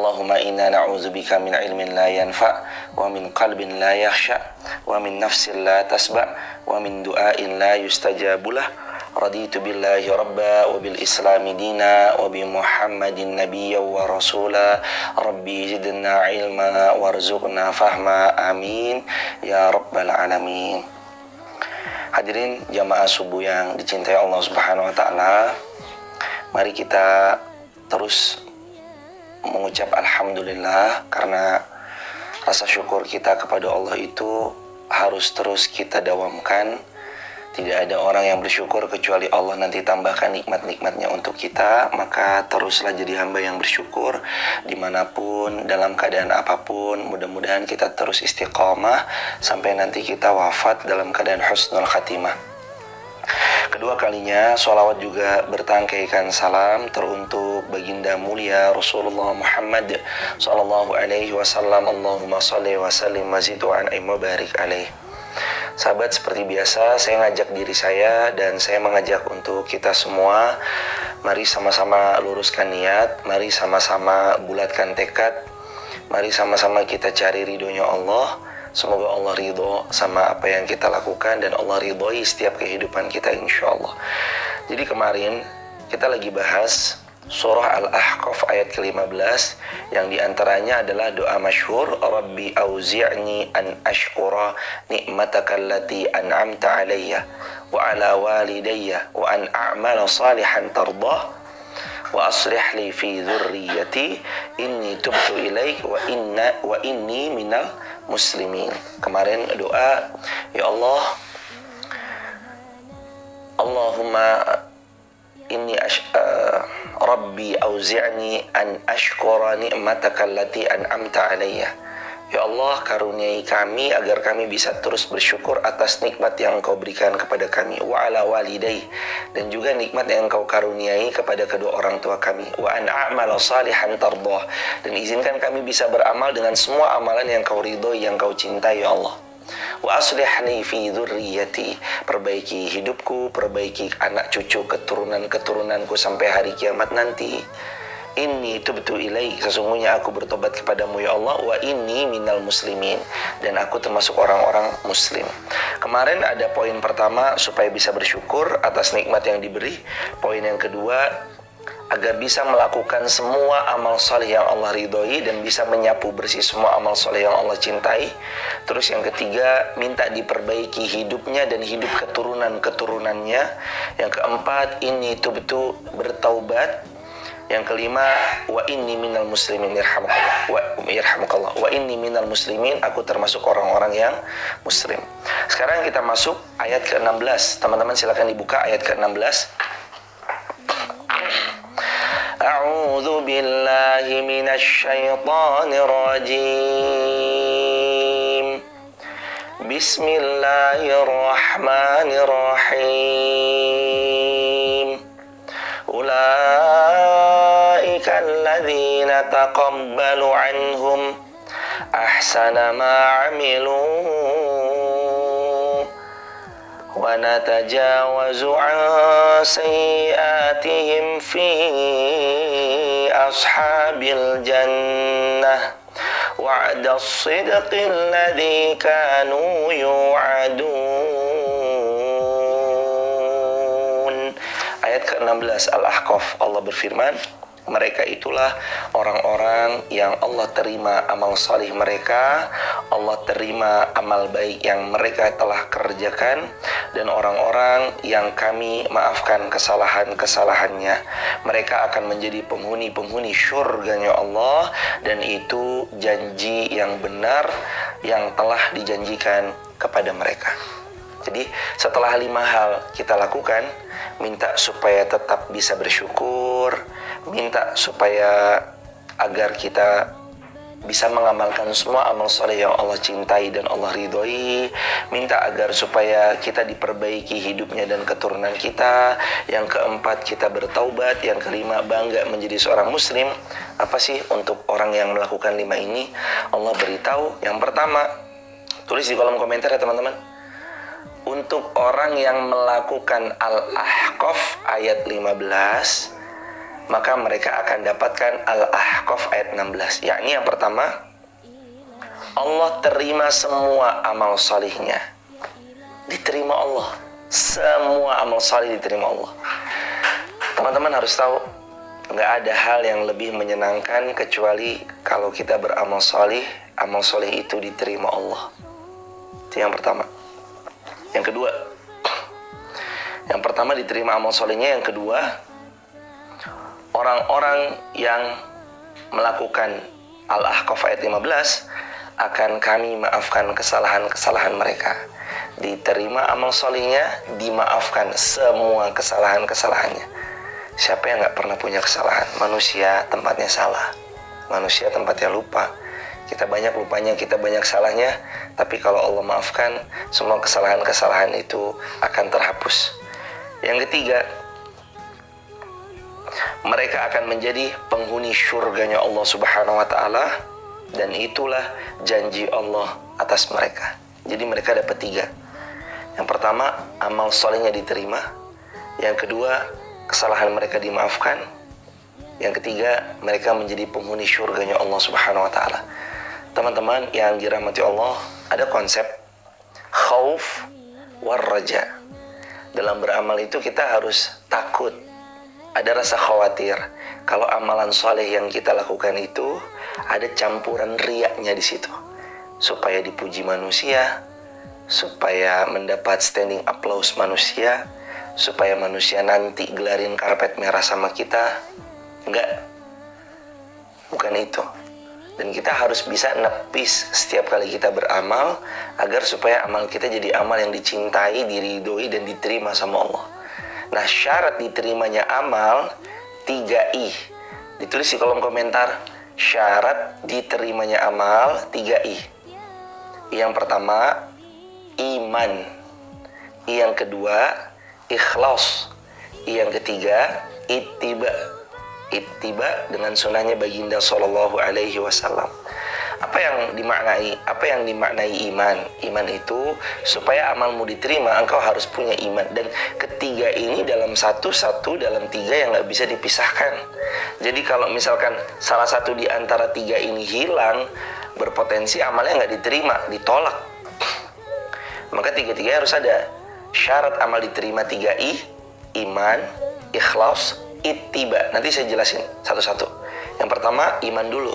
Allahumma inna na'udzubika min ilmin la yanfa' wa min qalbin la yakhsha wa min nafsin la tasba' wa min du'ain la yustajabulah. Raditu billahi rabba wa bil islami dina wa bi muhammadin nabiyya wa rasula. Rabbi zidna ilma warzuqna fahma, amin ya rabbal alamin. Hadirin jamaah subuh yang dicintai Allah Subhanahu wa taala, mari kita terus mengucap alhamdulillah, karena rasa syukur kita kepada Allah itu harus terus kita dawamkan. Tidak ada orang yang bersyukur kecuali Allah nanti tambahkan nikmat-nikmatnya untuk kita. Maka teruslah jadi hamba yang bersyukur dimanapun, dalam keadaan apapun. Mudah-mudahan kita terus istiqomah sampai nanti kita wafat dalam keadaan husnul khatimah. Kedua kalinya sholawat juga bertangkaikan salam teruntuk baginda mulia Rasulullah Muhammad sallallahu alaihi wasallam. Allahumma sholli wa sallim wa zid wa an'im wa barik alaih. Sahabat, seperti biasa saya ngajak diri saya dan saya mengajak untuk kita semua, mari sama-sama luruskan niat, mari sama-sama bulatkan tekad, mari sama-sama kita cari ridhonya Allah. Semoga Allah ridho sama apa yang kita lakukan dan Allah ridhoi setiap kehidupan kita insya-Allah. Jadi kemarin kita lagi bahas surah Al-Ahqaf ayat ke-15 yang diantaranya adalah doa masyhur, Rabbi auzi'ni an ashkura ni'mataka allati an'amta alayya wa ala walidayya wa an a'mala salihan tardah wa aslih li fi dhurriyyati inni tubtu ilaik wa inni minal muslimin. Kemarin doa, ya Allah, Allahumma inni Rabbi auzi'ni an ashkura ni'mataka allati an'amta alayya. Ya Allah, karuniai kami agar kami bisa terus bersyukur atas nikmat yang Engkau berikan kepada kami. Wa ala walidai, dan juga nikmat yang Engkau karuniai kepada kedua orang tua kami. Wa an a'mala salihan tardah, dan izinkan kami bisa beramal dengan semua amalan yang Kau ridhoi, yang Kau cintai ya Allah. Wa aslih li fi dzurriyyati, perbaiki hidupku, perbaiki anak cucu keturunan-keturunanku sampai hari kiamat nanti. Inni tubtu ilaik, sesungguhnya aku bertobat kepadamu ya Allah. Wa inni minal muslimin, dan aku termasuk orang-orang muslim. Kemarin ada poin pertama, supaya bisa bersyukur atas nikmat yang diberi. Poin yang kedua, agar bisa melakukan semua amal soleh yang Allah ridhoi dan bisa menyapu bersih semua amal soleh yang Allah cintai. Terus yang ketiga, minta diperbaiki hidupnya dan hidup keturunan-keturunannya. Yang keempat, ini tubtu, bertaubat. Yang kelima, wa inni minal muslimin yarhamukallah. Wa inni minal muslimin, aku termasuk orang-orang yang muslim. Sekarang kita masuk ayat ke-16. Teman-teman silakan dibuka ayat ke-16. A'udzu billahi minasy syaithanir rajim. Bismillahirrahmanirrahim. Ulaika alladzina taqabbalu anhum ahsana ma 'amilu wa natajawazu an sayyi'atihim fi ashabil jannah wa'da as-sidqi alladhi kanu yu'adun. Ayat ke-16 Al-Ahqaf, Allah berfirman, mereka itulah orang-orang yang Allah terima amal salih mereka, Allah terima amal baik yang mereka telah kerjakan, dan orang-orang yang kami maafkan kesalahan-kesalahannya. Mereka akan menjadi penghuni-penghuni syurganya Allah, dan itu janji yang benar yang telah dijanjikan kepada mereka. Jadi setelah 5 hal kita lakukan, minta supaya tetap bisa bersyukur, minta supaya agar kita bisa mengamalkan semua amal soleh yang Allah cintai dan Allah ridhoi, minta agar supaya kita diperbaiki hidupnya dan keturunan kita. Yang keempat, kita bertaubat. Yang kelima, bangga menjadi seorang muslim. Apa sih untuk orang yang melakukan 5 ini? Allah beritahu, yang pertama, tulis di kolom komentar ya teman-teman. Untuk orang yang melakukan Al-Ahqaf ayat 15, maka mereka akan dapatkan Al-Ahqaf ayat 16. Yakni yang pertama, Allah terima semua amal salihnya. Diterima Allah. Semua amal salih diterima Allah. Teman-teman harus tahu, nggak ada hal yang lebih menyenangkan kecuali kalau kita beramal salih, amal salih itu diterima Allah. Itu yang pertama. Yang pertama diterima amal salihnya. Yang kedua, orang-orang yang melakukan Al-Ahqaf ayat 15 akan kami maafkan kesalahan-kesalahan mereka. Diterima amal salihnya, dimaafkan semua kesalahan-kesalahannya. Siapa yang gak pernah punya kesalahan? Manusia tempatnya salah, manusia tempatnya lupa. Kita banyak lupanya, kita banyak salahnya. Tapi kalau Allah maafkan, semua kesalahan-kesalahan itu akan terhapus. Yang ketiga, mereka akan menjadi penghuni syurganya Allah Subhanahu wa ta'ala, dan itulah janji Allah atas mereka. Jadi mereka dapat 3. Yang pertama, amal solehnya diterima. Yang kedua, kesalahan mereka dimaafkan. Yang ketiga, mereka menjadi penghuni syurganya Allah Subhanahu wa ta'ala. Teman-teman yang dirahmati Allah, ada konsep khauf war raja. Dalam beramal itu kita harus takut, ada rasa khawatir kalau amalan soleh yang kita lakukan itu ada campuran riaknya di situ, supaya dipuji manusia, supaya mendapat standing applause manusia, supaya manusia nanti gelarin karpet merah sama kita. Enggak, bukan itu. Dan kita harus bisa nepis setiap kali kita beramal, agar supaya amal kita jadi amal yang dicintai, diridhoi, dan diterima sama Allah. Nah, syarat diterimanya amal 3I. Ditulis di kolom komentar, syarat diterimanya amal 3I. Yang pertama, iman. Yang kedua, ikhlas. Yang ketiga, ittiba dengan sunnahnya baginda sallallahu alaihi wasallam. Apa yang dimaknai iman? Iman itu supaya amalmu diterima, engkau harus punya iman. Dan ketiga ini dalam satu dalam 3 yang nggak bisa dipisahkan. Jadi kalau misalkan salah satu di antara 3 ini hilang, berpotensi amalnya nggak diterima, ditolak. Maka 3-3 harus ada. Syarat amal diterima 3I, iman, ikhlas, ittiba. Nanti saya jelasin satu-satu. Yang pertama, iman dulu.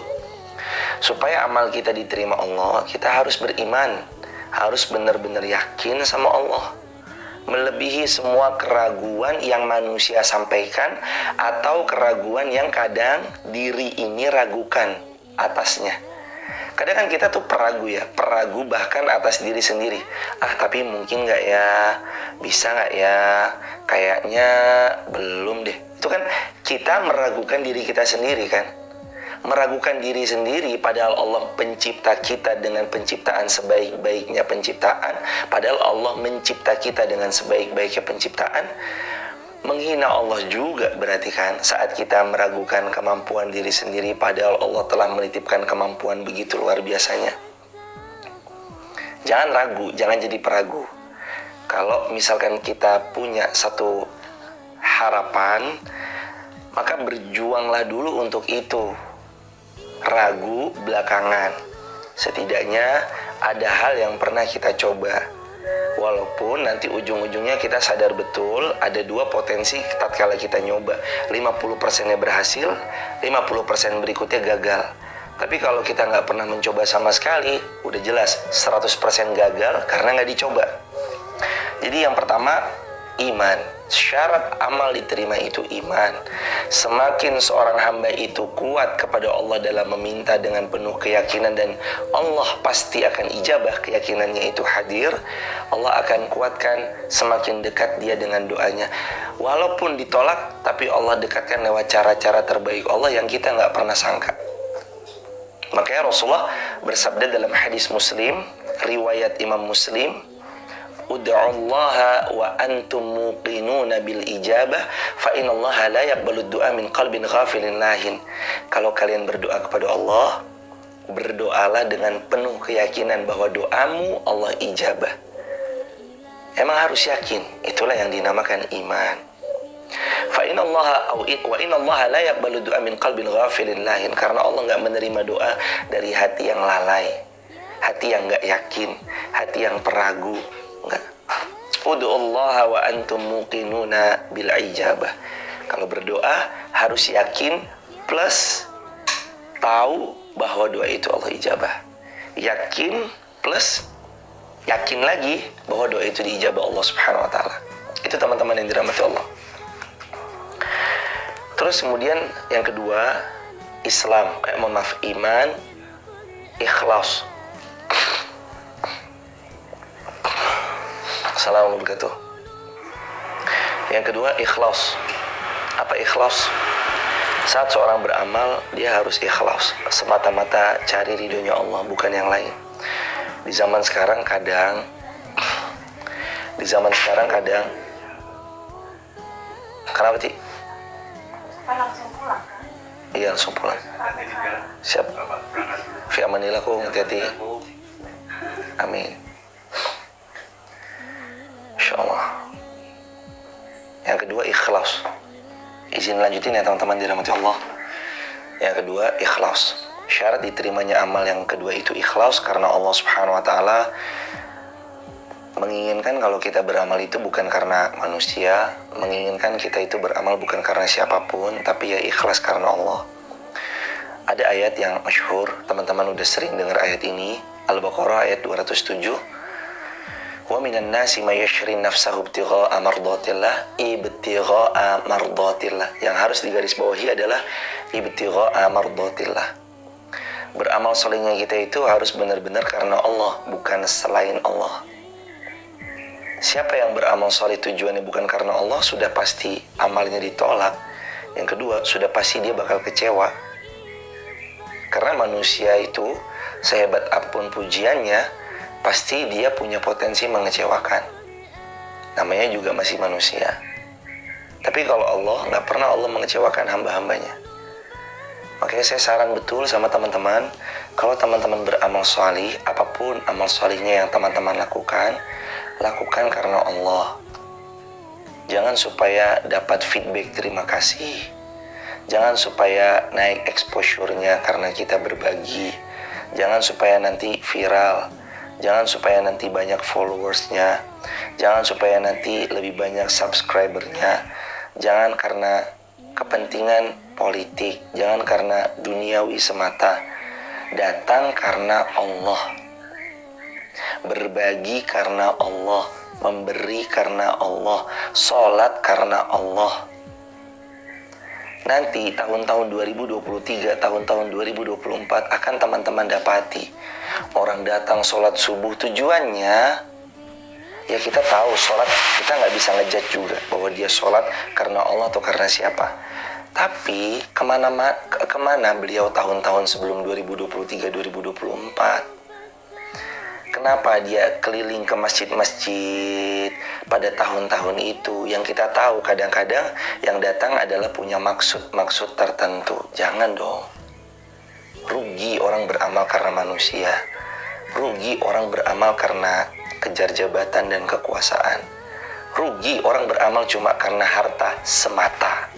Supaya amal kita diterima Allah, kita harus beriman, harus benar-benar yakin sama Allah, melebihi semua keraguan yang manusia sampaikan atau keraguan yang kadang diri ini ragukan atasnya. Kadang kan kita tuh peragu bahkan atas diri sendiri. Tapi mungkin nggak ya, bisa nggak ya, kayaknya belum deh. Itu kan kita meragukan diri kita sendiri kan. Meragukan diri sendiri, padahal Allah pencipta kita dengan penciptaan sebaik-baiknya penciptaan, padahal Allah mencipta kita dengan sebaik-baiknya penciptaan. Menghina Allah juga berarti kan, saat kita meragukan kemampuan diri sendiri, padahal Allah telah menitipkan kemampuan begitu luar biasanya. Jangan ragu, jangan jadi peragu. Kalau misalkan kita punya satu harapan, maka berjuanglah dulu untuk itu. Ragu belakangan. Setidaknya ada hal yang pernah kita coba. Walaupun nanti ujung-ujungnya kita sadar betul ada 2 potensi tatkala kita nyoba. 50%-nya berhasil, 50% berikutnya gagal. Tapi kalau kita nggak pernah mencoba sama sekali, udah jelas 100% gagal karena nggak dicoba. Jadi yang pertama, iman. Syarat amal diterima itu iman. Semakin seorang hamba itu kuat kepada Allah dalam meminta dengan penuh keyakinan, dan Allah pasti akan ijabah, keyakinannya itu hadir, Allah akan kuatkan, semakin dekat dia dengan doanya. Walaupun ditolak, tapi Allah dekatkan lewat cara-cara terbaik Allah yang kita nggak pernah sangka. Makanya Rasulullah bersabda dalam hadis Muslim, riwayat Imam Muslim, ud'ullaha wa antum muqinuna bil ijabah fa innallaha la yaqbalu du'a min qalbin ghafilin lahin. Kalau kalian berdoa kepada Allah, berdoalah dengan penuh keyakinan bahwa doamu Allah ijabah. Emang harus yakin, itulah yang dinamakan iman. Wa inna Allah la yaqbalu du'a min qalbin ghafilin lahin. Karena Allah nggak menerima doa dari hati yang lalai, hati yang nggak yakin, hati yang peragu. Nggak. Ud'ullaha wa antum muqinuna bil ijabah. Kalau berdoa harus yakin plus tahu bahwa doa itu Allah ijabah. Yakin plus yakin lagi bahwa doa itu diijabah Allah Subhanahu wa taala. Itu teman-teman yang dirahmati Allah. Terus kemudian yang kedua, Islam, iman, ikhlas. Assalamualaikum warahmatullahi wabarakatuh. Yang kedua, ikhlas. Apa ikhlas? Saat seorang beramal, dia harus ikhlas, semata-mata cari ridhonya Allah, bukan yang lain. Di zaman sekarang kadang kenapa Ti? Langsung pulang kan? Iya, langsung pulang. Siap. Fi amanillah, kok hati-hati. Amin. Insyaallah. Yang kedua, ikhlas. Izin lanjutin ya teman-teman dirahmati Allah. Yang kedua, ikhlas. Syarat diterimanya amal yang kedua itu ikhlas, karena Allah Subhanahu wa taala menginginkan kalau kita beramal itu bukan karena manusia, menginginkan kita itu beramal bukan karena siapapun, tapi ya ikhlas karena Allah. Ada ayat yang masyhur, teman-teman udah sering dengar ayat ini, Al-Baqarah ayat 207. Wa minan nasi may yashri nafsahu ibtigha'a mardatillah. Yang harus digarisbawahi adalah ibtigha'a mardatillah. Beramal solehnya kita itu harus benar-benar karena Allah, bukan selain Allah. Siapa yang beramal soleh tujuannya bukan karena Allah, sudah pasti amalnya ditolak. Yang kedua, sudah pasti dia bakal kecewa. Karena manusia itu sehebat apapun pujiannya, pasti dia punya potensi mengecewakan. Namanya juga masih manusia. Tapi kalau Allah, nggak pernah Allah mengecewakan hamba-hambanya. Makanya saya saran betul sama teman-teman, kalau teman-teman beramal soleh, apapun amal solehnya yang teman-teman lakukan karena Allah. Jangan supaya dapat feedback terima kasih. Jangan supaya naik exposure-nya karena kita berbagi. Jangan supaya nanti viral. Jangan supaya nanti banyak followers-nya. Jangan supaya nanti lebih banyak subscriber-nya. Jangan karena kepentingan politik. Jangan karena duniawi semata. Datang karena Allah. Berbagi karena Allah. Memberi karena Allah. Sholat karena Allah. Nanti tahun-tahun 2023, tahun-tahun 2024 akan teman-teman dapati orang datang sholat subuh, tujuannya ya kita tahu sholat, kita nggak bisa ngejudge juga bahwa dia sholat karena Allah atau karena siapa. Tapi kemana beliau tahun-tahun sebelum 2023-2024? Kenapa dia keliling ke masjid-masjid pada tahun-tahun itu? Yang kita tahu kadang-kadang yang datang adalah punya maksud tertentu. Jangan dong. Rugi orang beramal karena manusia. Rugi orang beramal karena kejar jabatan dan kekuasaan. Rugi orang beramal cuma karena harta semata.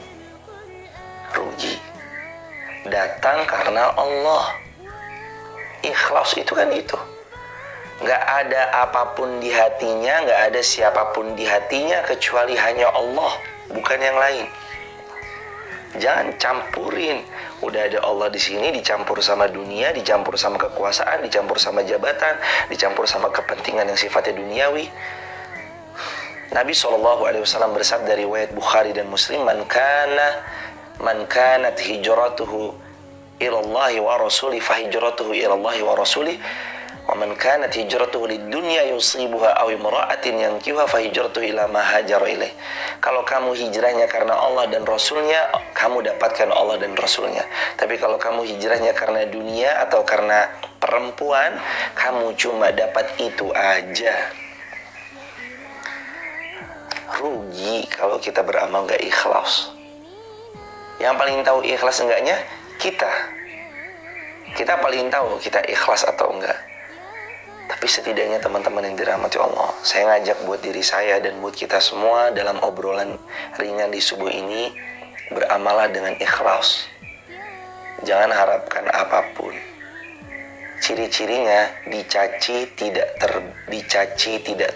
Rugi. Datang karena Allah. Ikhlas itu kan itu. Nggak ada apapun di hatinya, nggak ada siapapun di hatinya kecuali hanya Allah, bukan yang lain. Jangan campurin. Udah ada Allah di sini, dicampur sama dunia, dicampur sama kekuasaan, dicampur sama jabatan, dicampur sama kepentingan yang sifatnya duniawi. Nabi SAW bersabda dari riwayat Bukhari dan Muslim, man kanat hijratuhu ilallahi wa rasulih fa hijratuhu ilallahi wa rasulih. Wa man kanat hijratuhu lid-dunya yusibuha aw imra'atin yankihuha fa hijratuhu ila ma hajara ilaih. Kalau kamu hijrahnya karena Allah dan Rasulnya, kamu dapatkan Allah dan Rasulnya. Tapi kalau kamu hijrahnya karena dunia atau karena perempuan, kamu cuma dapat itu aja. Rugi kalau kita beramal gak ikhlas. Yang paling tahu ikhlas enggaknya kita paling tahu kita ikhlas atau enggak. Tapi setidaknya teman-teman yang dirahmati Allah, saya ngajak buat diri saya dan buat kita semua dalam obrolan ringan di subuh ini, beramalah dengan ikhlas. Jangan harapkan apapun. Ciri-cirinya dicaci tidak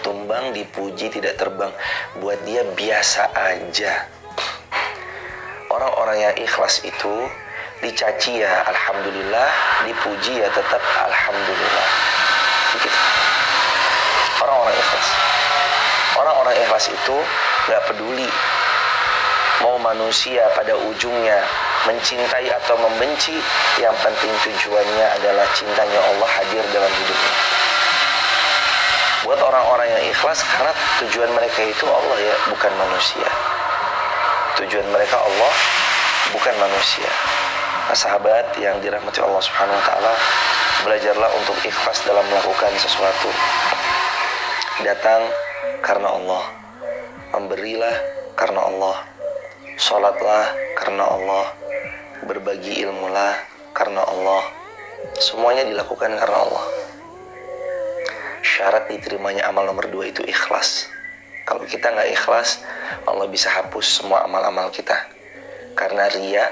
tumbang, dipuji tidak terbang. Buat dia biasa aja. Orang-orang yang ikhlas itu dicaci ya alhamdulillah, dipuji ya tetap alhamdulillah. Begitu. Orang-orang ikhlas. Orang-orang ikhlas itu gak peduli mau manusia pada ujungnya mencintai atau membenci, yang penting tujuannya adalah cintanya Allah hadir dalam hidupnya. Buat orang-orang yang ikhlas, karena tujuan mereka itu Allah ya, bukan manusia. Tujuan mereka Allah, bukan manusia. Nah, sahabat yang dirahmati Allah Subhanahu wa taala, belajarlah untuk ikhlas dalam melakukan sesuatu. Datang karena Allah, memberilah karena Allah, sholatlah karena Allah, berbagi ilmulah karena Allah. Semuanya dilakukan karena Allah. Syarat diterimanya amal nomor 2 itu ikhlas. Kalau kita nggak ikhlas, Allah bisa hapus semua amal-amal kita. Karena riya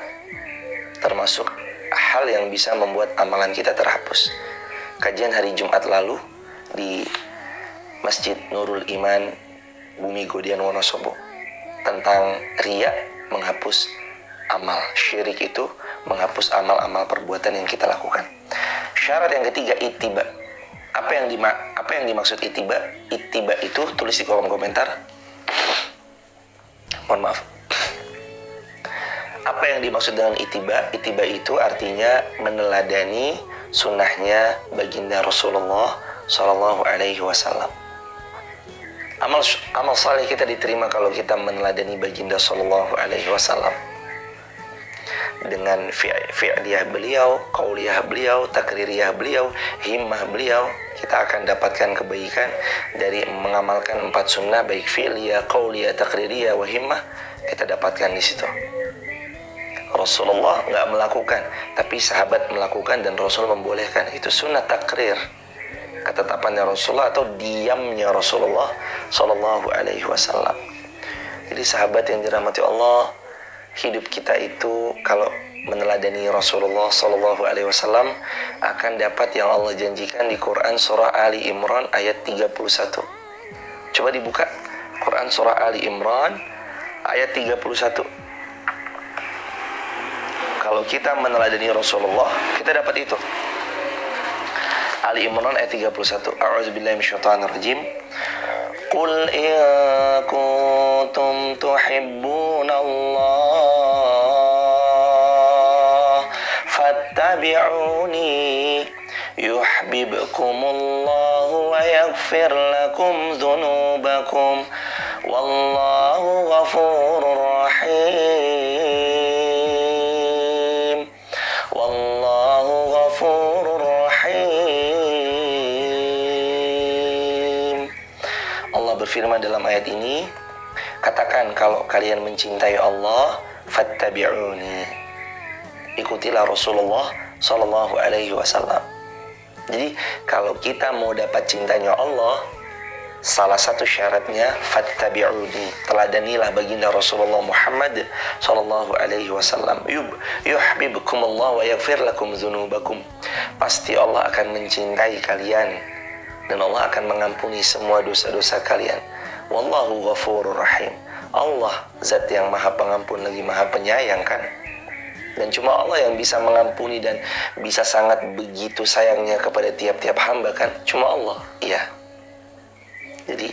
termasuk hal yang bisa membuat amalan kita terhapus. Kajian hari Jumat lalu di Masjid Nurul Iman, Bumi Godian Wonosobo, tentang riya menghapus amal. Syirik itu menghapus amal-amal perbuatan yang kita lakukan. Syarat yang ketiga, ittiba. Apa yang dimaksud ittiba? Ittiba itu tulis di kolom komentar. Mohon maaf. Apa yang dimaksud dengan ittiba? Ittiba itu artinya meneladani sunnahnya baginda Rasulullah Sallallahu Alaihi Wasallam. Amal saleh kita diterima kalau kita meneladani baginda Sallallahu Alaihi Wasallam dengan fi'liyah beliau, qauliyah beliau, takririyah beliau, himmah beliau. Kita akan dapatkan kebaikan dari mengamalkan 4 sunnah, baik fi'liyah, qauliyah, takririyah, wa himmah. Kita dapatkan di situ. Rasulullah nggak melakukan, tapi sahabat melakukan dan Rasul membolehkan. Itu sunnah takrir, ketetapannya Rasulullah atau diamnya Rasulullah Sallallahu Alaihi Wasallam. Jadi sahabat yang dirahmati Allah, hidup kita itu kalau meneladani Rasulullah Sallallahu Alaihi Wasallam akan dapat yang Allah janjikan di Quran surah Ali Imran ayat 31. Coba dibuka Quran surah Ali Imran ayat 31. Kalau kita meneladani Rasulullah, kita dapat itu. Ali Imran ayat 31. A'udzubillahi minasyaitonirrajim. Qul in kuntum tuhibbunallah fattabi'uni yuhibbukumullahu wa yaghfir lakum dzunubakum wallahu ghafurur rahim. Wallahu ghafurur rahim. Allah berfirman dalam ayat ini, katakan kalau kalian mencintai Allah, fattabi'uni, ikutilah Rasulullah Sallallahu Alaihi Wasallam. Jadi kalau kita mau dapat cintanya Allah, salah satu syaratnya fattabi'uni, teladanilah baginda Rasulullah Muhammad Sallallahu Alaihi Wasallam. Yuhibbukumullah wa yaghfir lakum dzunubakum. Pasti Allah akan mencintai kalian dan Allah akan mengampuni semua dosa-dosa kalian. Wallahu ghafurur rahim. Allah zat yang maha pengampun lagi maha penyayang kan. Dan cuma Allah yang bisa mengampuni dan bisa sangat begitu sayangnya kepada tiap-tiap hamba kan. Cuma Allah. Iya. Jadi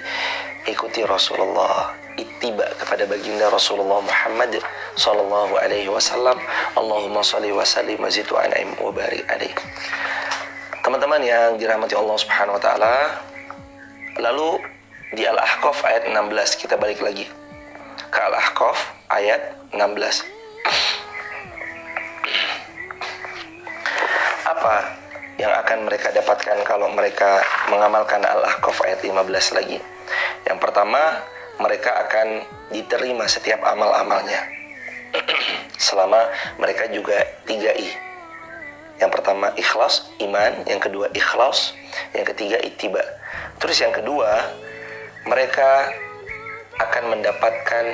ikuti Rasulullah, ittiba kepada baginda Rasulullah Muhammad Sallallahu Alaihi Wasallam. Allahumma salli wa sallim wa zid wa an'im wa barik alaihi. Teman-teman yang dirahmati Allah Subhanahu wa taala, lalu di Al-Ahqaf ayat 16, kita balik lagi ke Al-Ahqaf ayat 16. Apa yang akan mereka dapatkan kalau mereka mengamalkan Al-Ahqaf ayat 15 lagi? Yang pertama, mereka akan diterima setiap amal-amalnya selama mereka juga 3I. Yang pertama ikhlas, iman. Yang kedua ikhlas. Yang ketiga ittiba. Terus yang kedua, mereka akan mendapatkan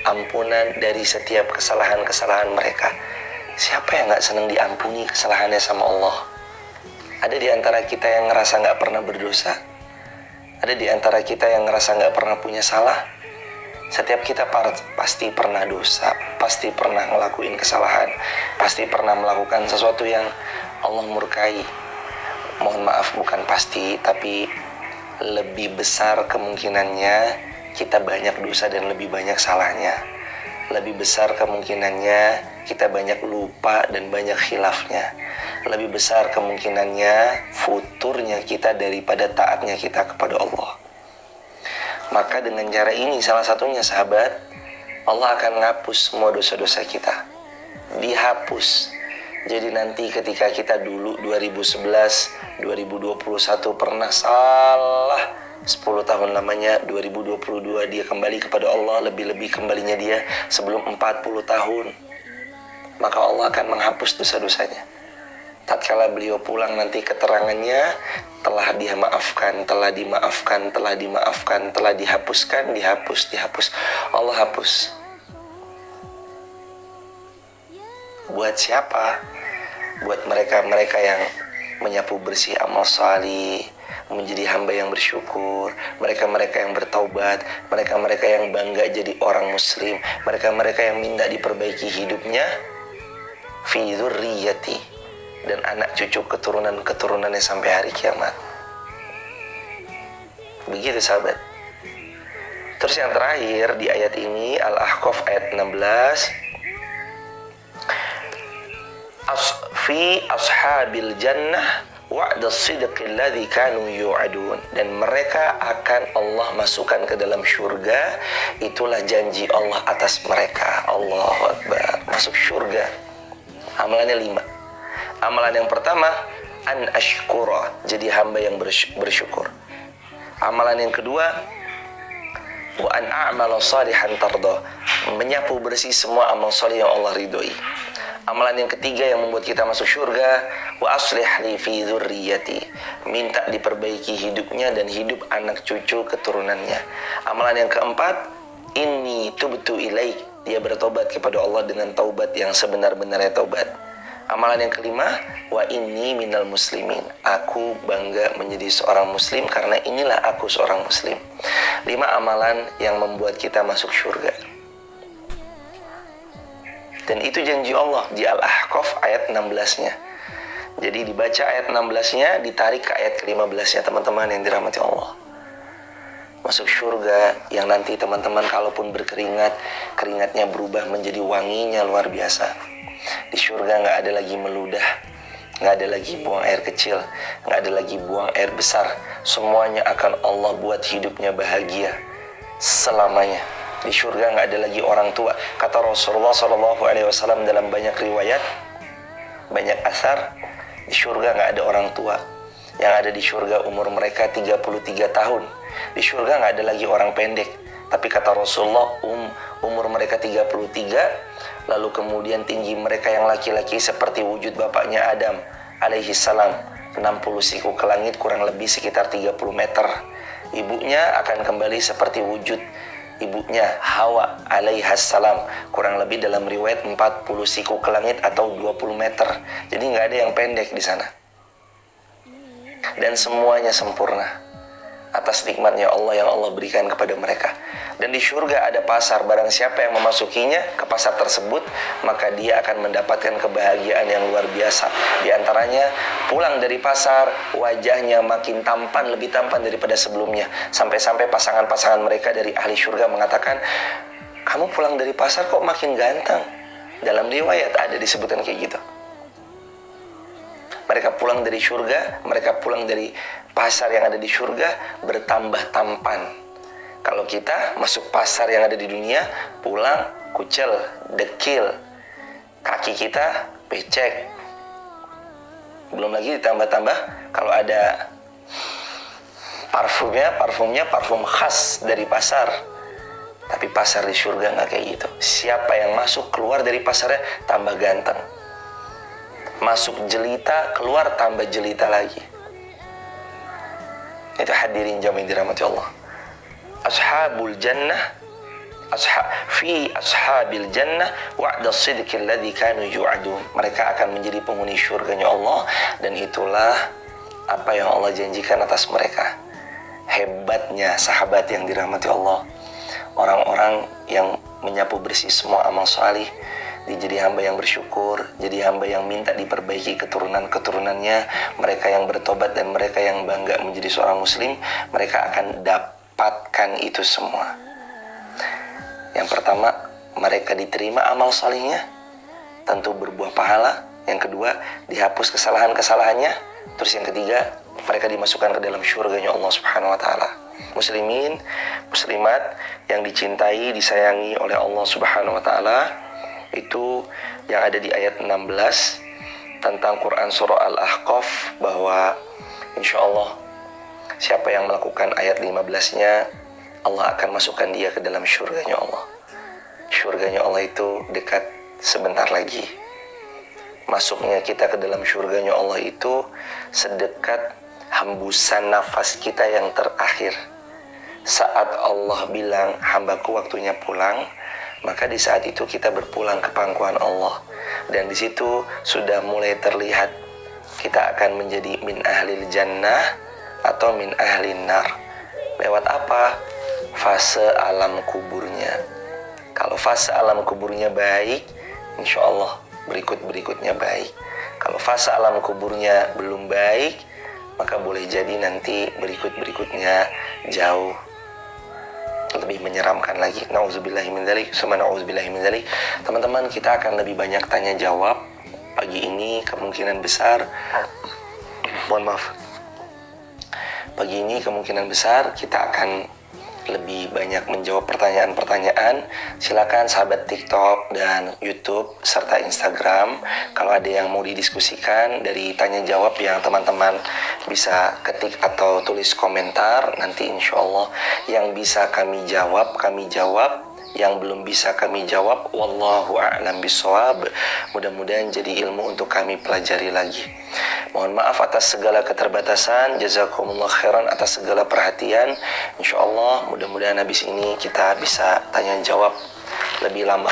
ampunan dari setiap kesalahan-kesalahan mereka. Siapa yang gak senang diampuni kesalahannya sama Allah? Ada di antara kita yang ngerasa gak pernah berdosa? Ada di antara kita yang ngerasa gak pernah punya salah? Setiap kita pasti pernah dosa, pasti pernah ngelakuin kesalahan, pasti pernah melakukan sesuatu yang Allah murkai. Mohon maaf, bukan pasti, tapi lebih besar kemungkinannya kita banyak dosa dan lebih banyak salahnya. Lebih besar kemungkinannya kita banyak lupa dan banyak khilafnya. Lebih besar kemungkinannya futurnya kita daripada taatnya kita kepada Allah. Maka dengan cara ini, salah satunya sahabat, Allah akan menghapus semua dosa-dosa kita. Dihapus. Jadi nanti ketika kita dulu 2011, 2021 pernah salah 10 tahun lamanya, 2022 dia kembali kepada Allah, lebih-lebih kembalinya dia sebelum 40 tahun. Maka Allah akan menghapus dosa-dosanya. Tatkala beliau pulang nanti keterangannya telah dia maafkan, telah dimaafkan, telah dimaafkan, telah dihapuskan, dihapus. Allah hapus. Buat siapa? Buat mereka-mereka yang menyapu bersih amal salih, menjadi hamba yang bersyukur, mereka-mereka yang bertaubat, mereka-mereka yang bangga jadi orang muslim, mereka-mereka yang minta diperbaiki hidupnya, fi dzurriyyati, dan anak cucu keturunan-keturunannya sampai hari kiamat. Begitu sahabat. Terus yang terakhir di ayat ini, Al-Ahqaf ayat 16, fi ashabil jannah wa'da sidqil ladzi kanu yu'adun, dan mereka akan Allah masukkan ke dalam syurga, itulah janji Allah atas mereka. Allahu Akbar. Masuk syurga. Amalannya 5. Amalan yang pertama, an ashkura, jadi hamba yang bersyukur. Amalan yang kedua, wa an a'mala salihan tarda, menyapu bersih semua amal salih yang Allah ridhoi. Amalan yang ketiga yang membuat kita masuk surga, wa aslih li fi dzurriyyati, minta diperbaiki hidupnya dan hidup anak cucu keturunannya. Amalan yang keempat, inni tubtu ilaik, dia bertobat kepada Allah dengan taubat yang sebenar-benarnya taubat. Amalan yang kelima, wa inni minal muslimin, aku bangga menjadi seorang muslim karena inilah aku seorang muslim. 5 amalan yang membuat kita masuk surga. Dan itu janji Allah di Al-Ahqaf ayat 16-nya. Jadi dibaca ayat 16-nya, ditarik ke ayat ke-15-nya teman-teman yang dirahmati Allah. Masuk surga yang nanti teman-teman kalaupun berkeringat, keringatnya berubah menjadi wanginya luar biasa. Di surga gak ada lagi meludah, gak ada lagi buang air kecil, gak ada lagi buang air besar. Semuanya akan Allah buat hidupnya bahagia selamanya. Di surga gak ada lagi orang tua. Kata Rasulullah SAW dalam banyak riwayat, banyak asar, di surga gak ada orang tua. Yang ada di surga umur mereka 33 tahun. Di surga gak ada lagi orang pendek. Tapi kata Rasulullah, umur mereka 33, lalu kemudian tinggi mereka yang laki-laki seperti wujud bapaknya Adam alaihi salam, 60 siku ke langit, kurang lebih sekitar 30 meter. Ibunya akan kembali seperti wujud ibunya Hawa alaihi salam, kurang lebih dalam riwayat 40 siku ke langit atau 20 meter. Jadi nggak ada yang pendek di sana. Dan semuanya sempurna atas nikmatnya Allah yang Allah berikan kepada mereka. Dan di surga ada pasar, barang siapa yang memasukinya ke pasar tersebut, maka dia akan mendapatkan kebahagiaan yang luar biasa. Di antaranya, pulang dari pasar, wajahnya makin tampan, lebih tampan daripada sebelumnya. Sampai-sampai pasangan-pasangan mereka dari ahli surga mengatakan, kamu pulang dari pasar kok makin ganteng. Dalam riwayat ada disebutkan kayak gitu. Mereka pulang dari surga, mereka pulang dari pasar yang ada di surga bertambah tampan. Kalau kita masuk pasar yang ada di dunia, pulang kucel, dekil, kaki kita becek. Belum lagi ditambah-tambah kalau ada parfumnya parfum khas dari pasar. Tapi pasar di surga nggak kayak gitu. Siapa yang masuk keluar dari pasarnya tambah ganteng. masuk jelita, keluar tambah jelita lagi. Itu hadirin jamaah dirahmati Allah. Ashabul jannah fi ashabil jannah wa'da sidqi alladhi kanu yu'adun. Mereka akan menjadi penghuni syurganya Allah, dan itulah apa yang Allah janjikan atas mereka. Hebatnya sahabat yang dirahmati Allah, orang-orang yang menyapu bersih semua amal salih, dia jadi hamba yang bersyukur, jadi hamba yang minta diperbaiki keturunan-keturunannya. Mereka yang bertobat dan mereka yang bangga menjadi seorang muslim, mereka akan dapatkan itu semua. Yang pertama, mereka diterima amal salihnya, tentu berbuah pahala. Yang kedua, dihapus kesalahan-kesalahannya. Terus yang ketiga, mereka dimasukkan ke dalam syurganya Allah Subhanahu wa ta'ala. Muslimin, muslimat yang dicintai, disayangi oleh Allah Subhanahu wa ta'ala, itu yang ada di ayat 16 tentang Quran surah Al-Ahqaf, bahwa insya Allah siapa yang melakukan ayat 15-nya, Allah akan masukkan dia ke dalam syurganya Allah. Syurganya Allah itu dekat sebentar lagi. Masuknya kita ke dalam syurganya Allah itu sedekat hembusan nafas kita yang terakhir. Saat Allah bilang, hambaku waktunya pulang, maka di saat itu kita berpulang ke pangkuan Allah. Dan di situ sudah mulai terlihat kita akan menjadi min ahlil jannah atau min ahlin nar. Lewat apa? Fase alam kuburnya. Kalau fase alam kuburnya baik, insya Allah berikut-berikutnya baik. Kalau fase alam kuburnya belum baik, maka boleh jadi nanti berikut-berikutnya jauh lebih menyeramkan lagi. Nauzubillahi min dzalik, summa nauzubillahi min dzalik. Teman-teman, kita akan lebih banyak tanya jawab pagi ini. Kemungkinan besar, pagi ini kemungkinan besar kita akan lebih banyak menjawab pertanyaan-pertanyaan. Silakan sahabat TikTok dan YouTube serta Instagram, kalau ada yang mau didiskusikan dari tanya jawab yang teman-teman bisa ketik atau tulis komentar, nanti insya Allah yang bisa kami jawab, yang belum bisa kami jawab, wallahu a'lam bishawab. Mudah-mudahan jadi ilmu untuk kami pelajari lagi. Mohon maaf atas segala keterbatasan. Jazakumullah khairan atas segala perhatian. Insya Allah mudah-mudahan habis ini kita bisa tanya jawab lebih lama.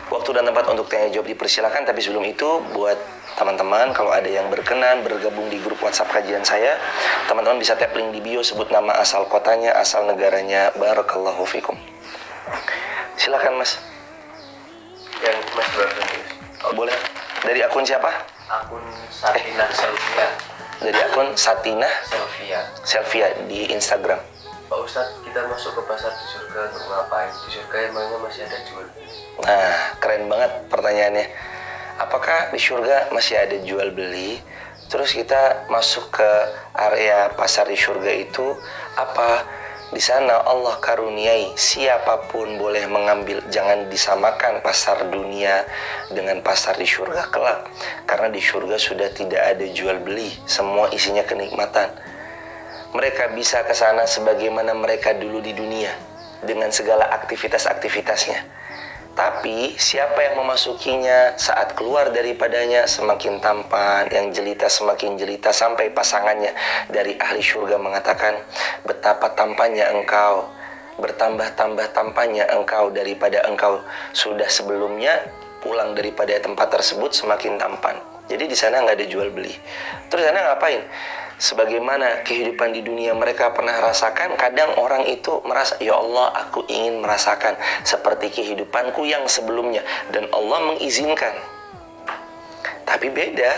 Waktu dan tempat untuk tanya jawab dipersilakan. Tapi sebelum itu, buat teman-teman, kalau ada yang berkenan bergabung di grup WhatsApp kajian saya, teman-teman bisa tap link di bio, sebut nama, asal kotanya, asal negaranya. Barakallahu fikum. Silakan Mas. Yang Mas berarti. Boleh. Dari akun siapa? Akun Satinah Selvia. Dari akun Satinah Selvia di Instagram. Pak Ustadz, kita masuk ke pasar di surga untuk ngapain? Di surga emangnya masih ada jual beli? Nah, keren banget pertanyaannya. Apakah di surga masih ada jual beli? Terus kita masuk ke area pasar di surga itu apa? Di sana Allah karuniai siapapun boleh mengambil. Jangan disamakan pasar dunia dengan pasar di surga kelak. Karena di surga sudah tidak ada jual beli, semua isinya kenikmatan. Mereka bisa ke sana sebagaimana mereka dulu di dunia, dengan segala aktivitas-aktivitasnya. Tapi siapa yang memasukinya, saat keluar daripadanya semakin tampan, yang jelita semakin jelita, sampai pasangannya dari ahli surga mengatakan, betapa tampannya engkau, bertambah-tambah tampannya engkau daripada engkau sudah sebelumnya. Pulang daripada tempat tersebut semakin tampan. Jadi di sana nggak ada jual beli. Terus sana ngapain? Sebagaimana kehidupan di dunia mereka pernah rasakan, kadang orang itu merasa, ya Allah, aku ingin merasakan seperti kehidupanku yang sebelumnya, dan Allah mengizinkan. Tapi beda,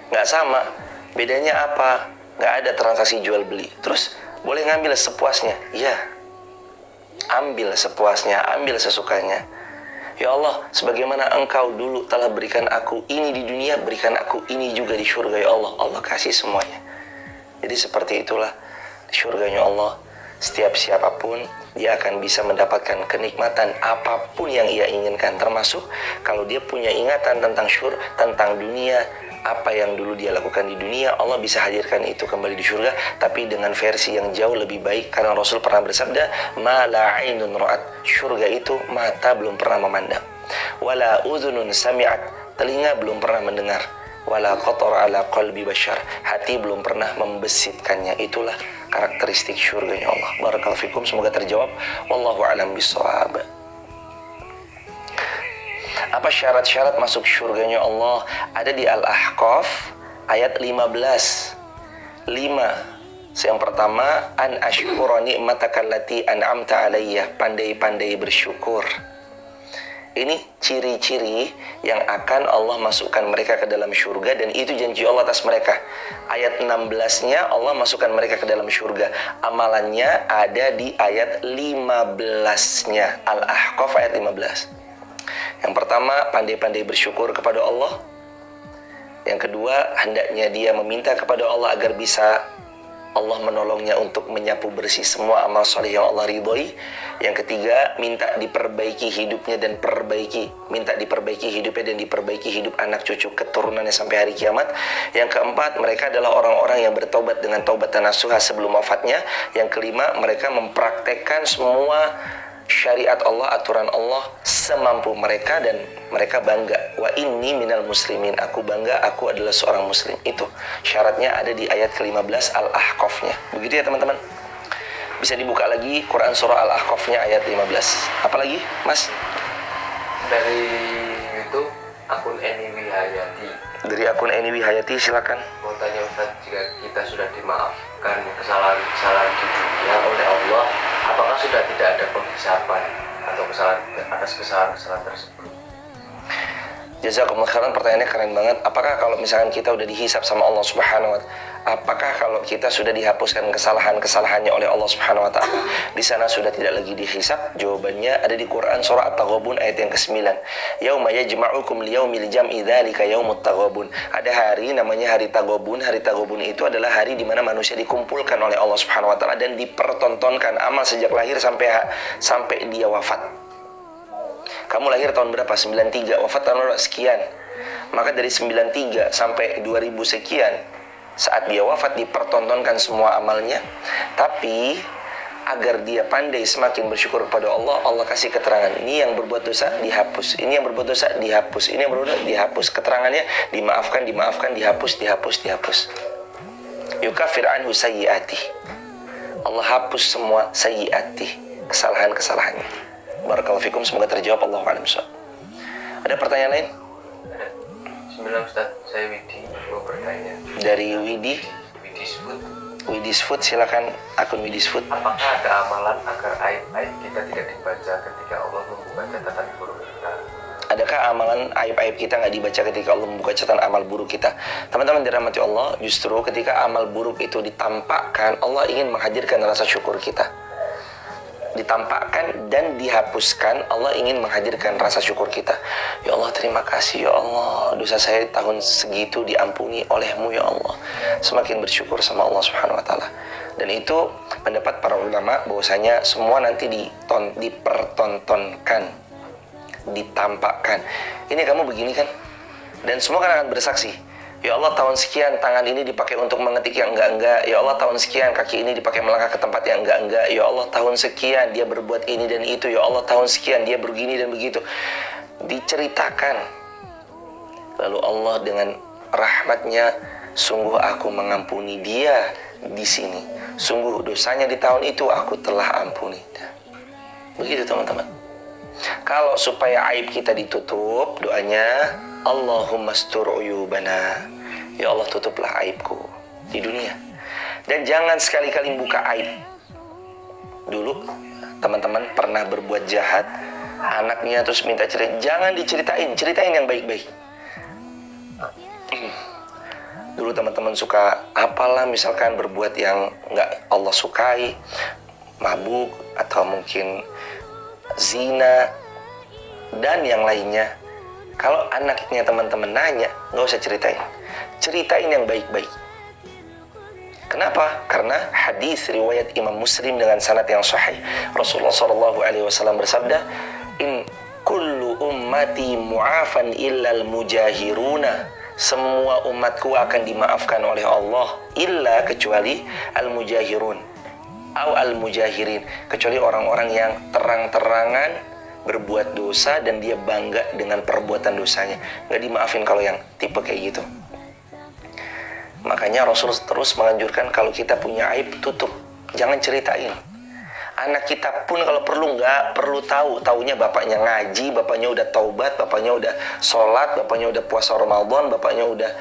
nggak sama. Bedanya apa? Nggak ada transaksi jual beli. Terus boleh ngambil sepuasnya? Ya, ambil sepuasnya, ambil sesukanya. Ya Allah, sebagaimana engkau dulu telah berikan aku ini di dunia, berikan aku ini juga di surga ya Allah. Allah kasih semuanya. Jadi seperti itulah di surganya Allah. Setiap siapapun dia akan bisa mendapatkan kenikmatan apapun yang ia inginkan. Termasuk kalau dia punya ingatan tentang dunia, apa yang dulu dia lakukan di dunia, Allah bisa hadirkan itu kembali di surga, tapi dengan versi yang jauh lebih baik. Karena Rasul pernah bersabda, ma la ainun ra'at, surga itu mata belum pernah memandang, wala udhunun sami'at, telinga belum pernah mendengar, wala khatara ala qalbi bashar. Hati belum pernah membesitkannya. Itulah karakteristik syurganya Allah. Barakallahu fikum, semoga terjawab. Wallahu a'lam bishawab. Apa syarat-syarat masuk syurganya Allah? Ada di Al-Ahqaf ayat 15. 5. Yang pertama, an ashkura ni'mataka allati an'amta alayya, pandai-pandai bersyukur. Ini ciri-ciri yang akan Allah masukkan mereka ke dalam syurga, dan itu janji Allah atas mereka. Ayat 16-nya Allah masukkan mereka ke dalam syurga. Amalannya ada di ayat 15-nya. Al-Ahqaf ayat 15. Yang pertama, pandai-pandai bersyukur kepada Allah. Yang kedua, hendaknya dia meminta kepada Allah agar bisa Allah menolongnya untuk menyapu bersih semua amal soleh yang Allah ridhoi. Yang ketiga, minta diperbaiki hidupnya dan minta diperbaiki hidupnya dan diperbaiki hidup anak cucu keturunannya sampai hari kiamat. Yang keempat, mereka adalah orang-orang yang bertobat dengan taubatan nasuha sebelum wafatnya. Yang kelima, mereka mempraktekkan semua syariat Allah, aturan Allah semampu mereka, dan mereka bangga. Wa inni minal muslimin, aku bangga, aku adalah seorang muslim. Itu syaratnya ada di ayat ke-15 Al-Ahqaf-nya. Begitu ya teman-teman. Bisa dibuka lagi Quran surah Al-Ahqaf-nya ayat 15. Apalagi Mas? Dari YouTube akun Eni Wihayati. Dari akun Eni Wihayati, silakan. Mau tanya Ustaz, jika kita sudah dimaafkan kesalahan-kesalahan di dunia oleh Allah, apakah sudah tidak ada penghisapan atau atas kesalahan-kesalahan tersebut? Jazakumullah khairan, pertanyaannya keren banget. Apakah kalau misalkan kita udah dihisap sama Allah Subhanahu wa ta'ala, apakah kalau kita sudah dihapuskan kesalahan-kesalahannya oleh Allah Subhanahu wa ta'ala, di sana sudah tidak lagi dihisap? Jawabannya ada di Quran surah At-Taghabun ayat yang ke-9. Yauma yajma'ukum liyaumil jam'i dzalika yaumut taghabun. Ada hari namanya hari Taghabun. Hari Taghabun itu adalah hari di mana manusia dikumpulkan oleh Allah Subhanahu wa ta'ala dan dipertontonkan amal sejak lahir sampai dia wafat. Kamu lahir tahun berapa? 93, wafat tahun berapa? Sekian. Maka dari 93 sampai 2000 sekian, saat dia wafat dipertontonkan semua amalnya. Tapi agar dia pandai semakin bersyukur kepada Allah, Allah kasih keterangan. Ini yang berbuat dosa dihapus, ini yang berbuat dosa dihapus, ini yang berbuat dosa dihapus. Keterangannya dimaafkan, dihapus. Yukafir anhu sayyi'atih. Allah hapus semua sayyi'atih, kesalahan-kesalahannya. Barakallahu fikum, semoga terjawab. Allahu a'lam bishawab. Ada pertanyaan lain? Ada. Bismillah Ustaz, saya Widi mau bertanya. Dari Widi Food, silakan akun Widis Food. Apakah ada amalan agar aib-aib kita tidak dibaca ketika Allah membuka catatan buruk kita? Adakah amalan aib-aib kita nggak dibaca ketika Allah membuka catatan amal buruk kita? Teman-teman dirahmati Allah, justru ketika amal buruk itu ditampakkan, Allah ingin menghadirkan rasa syukur kita. Ditampakkan dan dihapuskan, Allah ingin menghadirkan rasa syukur kita. Ya Allah, terima kasih ya Allah, dosa saya tahun segitu diampuni oleh-Mu ya Allah. Semakin bersyukur sama Allah Subhanahu wa ta'ala. Dan itu pendapat para ulama bahwasanya semua nanti dipertontonkan, ditampakkan. Ini kamu begini kan? Dan semua kan akan bersaksi. Ya Allah, tahun sekian tangan ini dipakai untuk mengetik yang enggak-enggak. Ya Allah, tahun sekian kaki ini dipakai melangkah ke tempat yang enggak-enggak. Ya Allah, tahun sekian dia berbuat ini dan itu. Ya Allah, tahun sekian dia begini dan begitu. Diceritakan. Lalu Allah dengan rahmatnya, sungguh aku mengampuni dia di sini. Sungguh dosanya di tahun itu aku telah ampuni. Begitu teman-teman. Kalau supaya aib kita ditutup, doanya Allahumma astur uyubana. Ya Allah, tutuplah aibku di dunia. Dan jangan sekali-kali buka aib. Dulu teman-teman pernah berbuat jahat, anaknya terus minta cerita, jangan diceritain, ceritain yang baik-baik. Dulu teman-teman suka apalah, misalkan berbuat yang nggak Allah sukai, mabuk atau mungkin zina dan yang lainnya. Kalau anaknya teman-teman nanya, nggak usah ceritain yang baik-baik. Kenapa? Karena hadis riwayat Imam Muslim dengan sanad yang sahih, Rasulullah SAW bersabda, in kullu ummati mu'afan illal mujahiruna. Semua umatku akan dimaafkan oleh Allah, illa kecuali al-mujahirun atau al-mujahirin, kecuali orang-orang yang terang-terangan berbuat dosa dan dia bangga dengan perbuatan dosanya. Nggak dimaafin kalau yang tipe kayak gitu. Makanya Rasul terus menganjurkan kalau kita punya aib, tutup, jangan ceritain. Anak kita pun kalau perlu nggak perlu tahu. Taunya bapaknya ngaji, bapaknya udah taubat, bapaknya udah sholat, bapaknya udah puasa Ramadan, bapaknya udah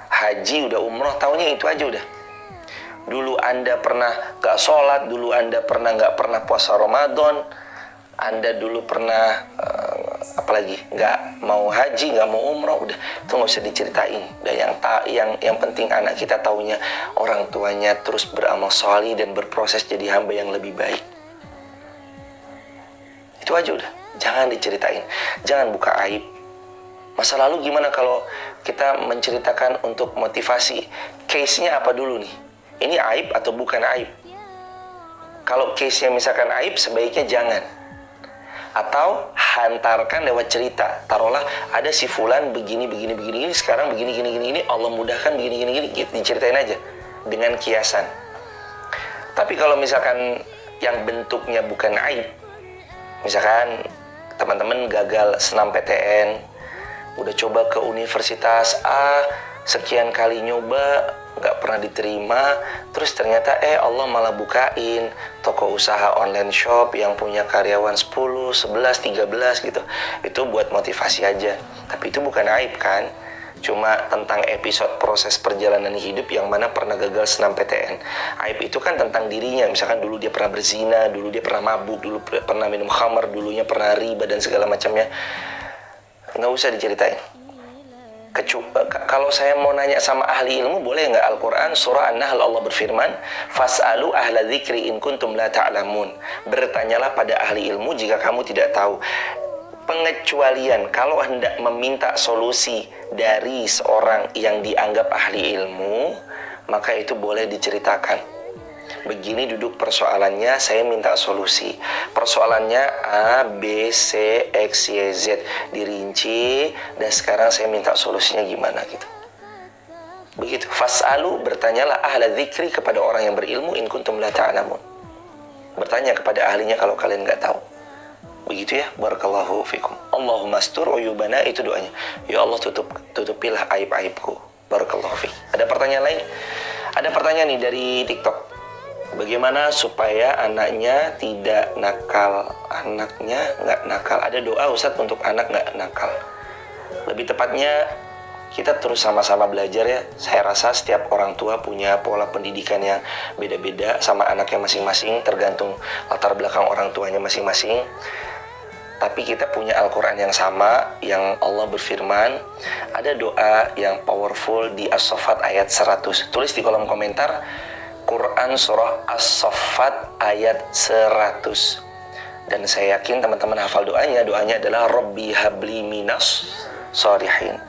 haji, udah umroh. Taunya itu aja udah. Dulu Anda pernah nggak sholat, dulu Anda nggak pernah puasa Ramadan, Anda dulu pernah apalagi nggak mau haji, nggak mau umroh, udah itu nggak usah diceritain. Dan yang penting anak kita taunya orang tuanya terus beramal sholih dan berproses jadi hamba yang lebih baik. Itu aja udah, jangan diceritain, jangan buka aib. Masa lalu gimana kalau kita menceritakan untuk motivasi? Case-nya apa dulu nih? Ini aib atau bukan aib? Kalau case-nya misalkan aib, sebaiknya jangan. Atau hantarkan lewat cerita. Taruhlah ada si fulan begini, sekarang begini, Allah mudahkan begini, gitu, diceritain aja dengan kiasan. Tapi kalau misalkan yang bentuknya bukan aib, misalkan teman-teman gagal senam PTN, udah coba ke universitas A, sekian kali nyoba, nggak pernah diterima, terus ternyata Allah malah bukain toko usaha online shop yang punya karyawan 10, 11, 13 gitu. Itu buat motivasi aja. Tapi itu bukan aib kan? Cuma tentang episode proses perjalanan hidup yang mana pernah gagal senam PTN. Aib itu kan tentang dirinya. Misalkan dulu dia pernah berzina, dulu dia pernah mabuk, dulu pernah minum khamar, dulunya pernah riba dan segala macamnya. Nggak usah diceritain. Kalau saya mau nanya sama ahli ilmu, boleh nggak? Al-Quran surah An-Nahl Allah berfirman, Fas'alu ahla dzikri in kuntum la ta'lamun. Bertanyalah pada ahli ilmu jika kamu tidak tahu. Pengecualian kalau hendak meminta solusi dari seorang yang dianggap ahli ilmu, maka itu boleh diceritakan. Begini duduk persoalannya, saya minta solusi. Persoalannya A, B, C, X, Y, Z, dirinci, dan sekarang saya minta solusinya gimana gitu. Begitu. Fas'alu, bertanyalah ahla dzikri kepada orang yang berilmu in kuntum la ta'lamun. Bertanya kepada ahlinya kalau kalian nggak tahu. Begitu ya, barakallahu fikum. Allahumma astur uyubana, itu doanya. Ya Allah, tutupilah aib-aibku. Barakallahu fikum. Ada pertanyaan lain? Ada pertanyaan nih dari TikTok. Bagaimana supaya anaknya tidak nakal? Anaknya nggak nakal. Ada doa Ustadz untuk anak nggak nakal. Lebih tepatnya kita terus sama-sama belajar ya. Saya rasa setiap orang tua punya pola pendidikan yang beda-beda sama anaknya masing-masing, tergantung latar belakang orang tuanya masing-masing. Tapi kita punya Al-Quran yang sama, yang Allah berfirman, ada doa yang powerful di As-Saffat ayat 100. Tulis di kolom komentar, Quran surah As-Saffat ayat 100. Dan saya yakin teman-teman hafal doanya. Doanya adalah Rabbi habli minas sholihin.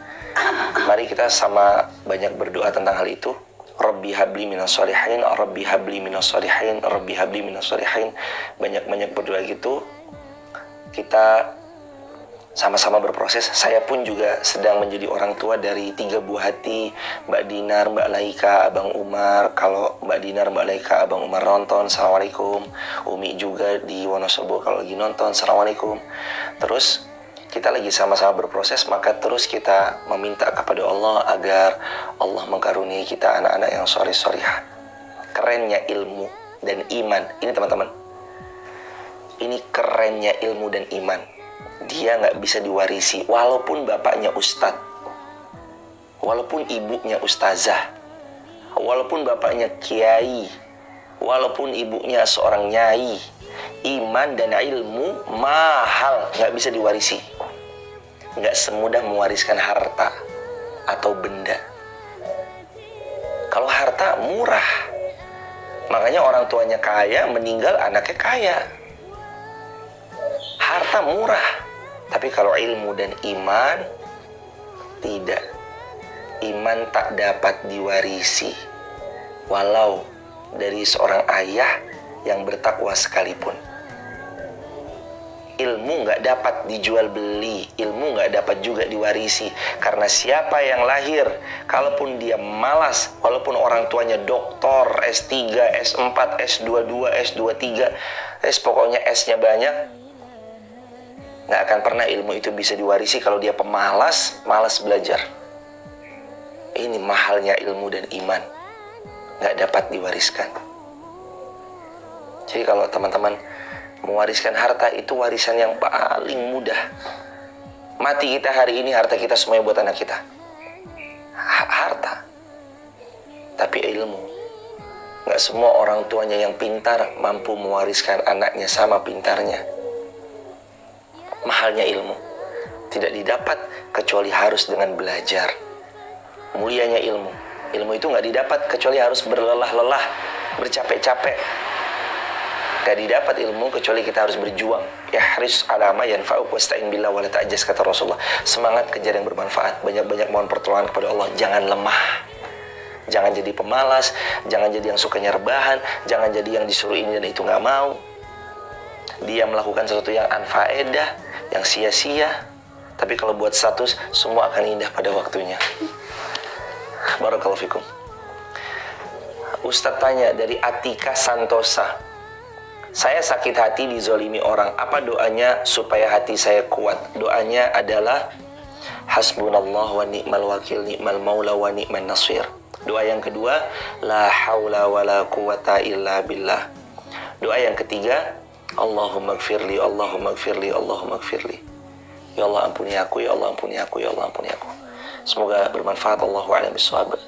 Mari kita sama banyak berdoa tentang hal itu. Rabbi habli minas sholihin, Rabbi habli minas sholihin, Rabbi habli minas sholihin. Banyak-banyak berdoa gitu. Kita sama-sama berproses. Saya pun juga sedang menjadi orang tua dari 3 buah hati, Mbak Dinar, Mbak Laika, Abang Umar. Kalau Mbak Dinar, Mbak Laika, Abang Umar nonton, Assalamualaikum. Umi juga di Wonosobo kalau lagi nonton, Assalamualaikum. Terus kita lagi sama-sama berproses, maka terus kita meminta kepada Allah agar Allah mengkaruniai kita anak-anak yang sholih-sholihah. Kerennya ilmu dan iman. Ini teman-teman, ini kerennya ilmu dan iman. Dia nggak bisa diwarisi walaupun bapaknya ustadz, walaupun ibunya ustazah, walaupun bapaknya kiai, walaupun ibunya seorang nyai. Iman dan ilmu mahal, nggak bisa diwarisi. Nggak semudah mewariskan harta atau benda. Kalau harta murah, makanya orang tuanya kaya, meninggal anaknya kaya. Harta murah, tapi kalau ilmu dan iman tidak. Iman tak dapat diwarisi walau dari seorang ayah yang bertakwa sekalipun. Ilmu nggak dapat dijual beli, ilmu nggak dapat juga diwarisi. Karena siapa yang lahir, kalaupun dia malas, walaupun orang tuanya doktor, S3, S4, S22, S23, pokoknya S-nya banyak, nggak akan pernah ilmu itu bisa diwarisi kalau dia pemalas, malas belajar. Ini mahalnya ilmu dan iman, nggak dapat diwariskan. Jadi kalau teman-teman mewariskan harta, itu warisan yang paling mudah. Mati kita hari ini, harta kita semuanya buat anak kita. Harta. Tapi ilmu, nggak semua orang tuanya yang pintar mampu mewariskan anaknya sama pintarnya. Mahalnya ilmu tidak didapat kecuali harus dengan belajar. Mulianya ilmu, ilmu itu nggak didapat kecuali harus berlelah-lelah, bercapek-capek. Gak didapat ilmu kecuali kita harus berjuang. Yahris ala ma yanfa'uk wasta'in billah wala ta'jaz, kata Rasulullah. Semangat kejar yang bermanfaat, banyak-banyak mohon pertolongan kepada Allah. Jangan lemah, jangan jadi pemalas, jangan jadi yang sukanya rebahan, jangan jadi yang disuruh ini dan itu nggak mau. Dia melakukan sesuatu yang anfaedah, yang sia-sia. Tapi kalau buat status, semua akan indah pada waktunya. Barakallahu fikum. Ustadz tanya dari Atika Santosa, saya sakit hati dizolimi orang, apa doanya supaya hati saya kuat? Doanya adalah hasbunallah wa ni'mal wakil, ni'mal maula wa ni'man nasir. Doa yang kedua, la haula wa la quwata illa billah. Doa yang ketiga, Allahumma gfirli, Allahumma gfirli, Allahumma gfirli. Ya Allah ampuni aku, ya Allah ampuni aku, ya Allah ampuni aku. Semoga bermanfaat. Allahu a'lam bishawab.